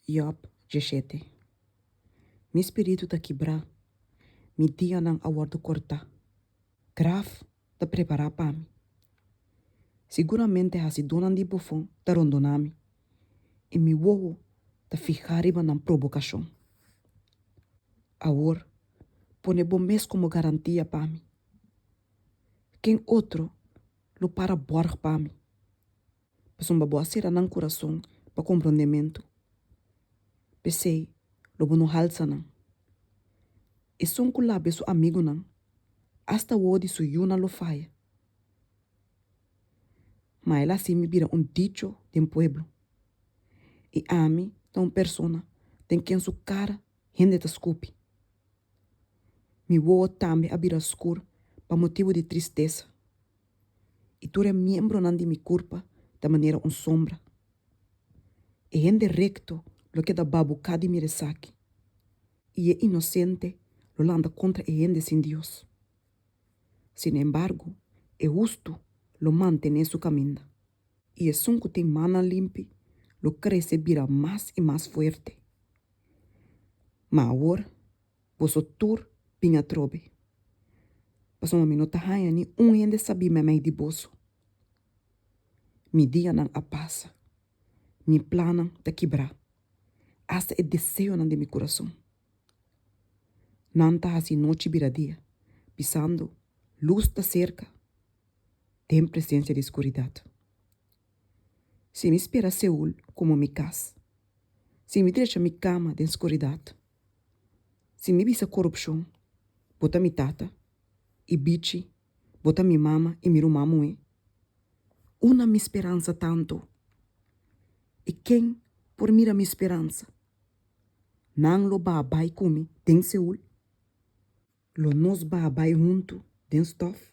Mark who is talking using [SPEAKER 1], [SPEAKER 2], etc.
[SPEAKER 1] Job 17. Mi espírito está quebrar, mi dia não aguardo cortar. Graf está preparar para mim. Seguramente se donan de bufão está rondonami. E mi wowo está ficar riba na provocação. Agora, pone bom mês como garantia para mim. Quem outro lo para borg para mim. Mas uma boa cera no coração para compreendimento. Pensei, lo bono halsa não. E son kulabe su amigo não. Hasta wodi su yuna lo faia. Mas ela assim me vira dicho de pueblo. E a mim, tão persona, tem quem su cara, rende ta scupi. Mi woa também a vira escuro, para motivo de tristeza. E tu é membro não de mi culpa, da maneira sombra. E rende recto, lo que da babu cadi mi resaki. E é inocente, lo landa contra e rende sin Dios. Sin embargo, é justo, lo mantém em su caminho. E é sunco tem mana limpi, lo cresce vira mais e mais forte. Mas agora, você tur pinha trobe. Mas uma minuta raia ni ainda sabe me de bolso. Mi dia não a passa. Mi plana te quebrar. Hasta é desejo de mi coração. Nanta assim noite vira dia. Pisando, luz da cerca. Tem presença de escuridão. Se me espera Seul como mi casa. Se me deixa mi cama de escuridão. Se me visa corrupção, bota mi tata, e bichi, bota mi mama e mi rumamue. Una mi esperança tanto. E quem por mira mi esperança? Nang lo ba bai kumi, tem Seul. Lo nos ba bai junto, den stof.